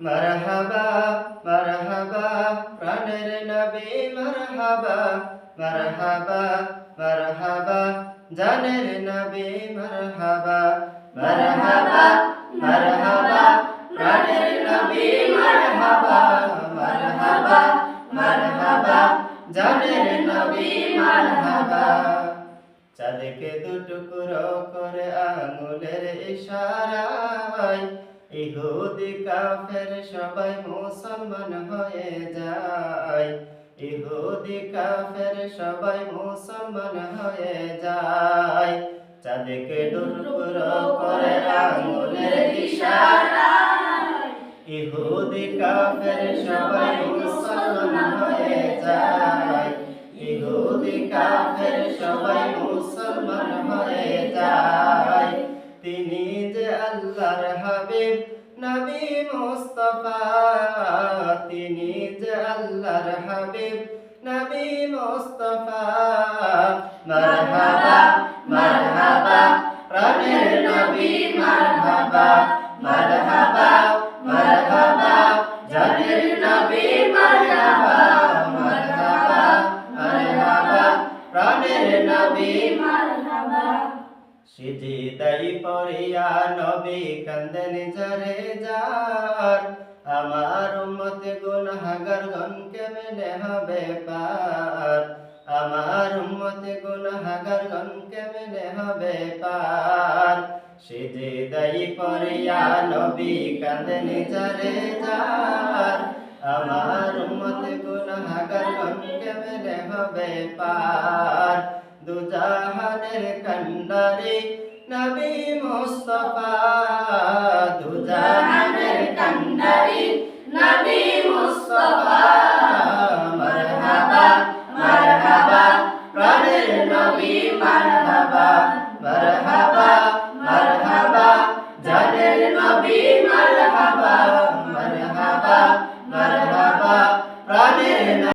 মারহাবা মারহাবা প্রাণের নবী মারহাবা মারহাবা মারহাবা জানের নবী মারহাবা মারহাবা মারহাবা প্রাণের নবী মারহাবা মারহাবা মারহাবা জানের নবী মারহাবা চাঁদকে দুটুকরো করে আঙুলের ইশারায় ইহুদি কাফের সবাই মুসলমান হয়ে যায় ইহুদি কাফের সবাই মুসলমান হয়ে যায় চাঁদকে দুটুকরো করে আঙুলের ইশারায় ইহুদি কাফের সবাই মুসলমান হয়ে যায় ইহুদি কাফের সবাই মুসলমান হয়ে যায় তিনি যে আল্লাহর হাবিব নবী মুস্তাফা তিনি যে আল্লাহর হাবিব নবী মুস্তাফা মারহাবা মারহাবা প্রাণের নবী মারহাবা মারহাবা মারহাবা জানের নবী মারহাবা মারহাবা মারহাবা প্রাণের নবী মারহাবা সিজদাই পড়িয়া নবী কান্দেন যারে যার আমার উম্মত গুনাহগার গণ কেমনে হবে পার আমার উম্মত গুনাহগার গণ কেমনে হবে পার সিজদাই পড়িয়া নবী কান্দেন যারে যার আমার উম্মত গুনাহগার গণ কেমনে হবে পার দুজাহানের কান্ডারি নবী মুস্তাফা দুজাহানের কান্ডারি নবী মুস্তাফা মারহাবা মারহাবা প্রাণের নবী মারহাবা মারহাবা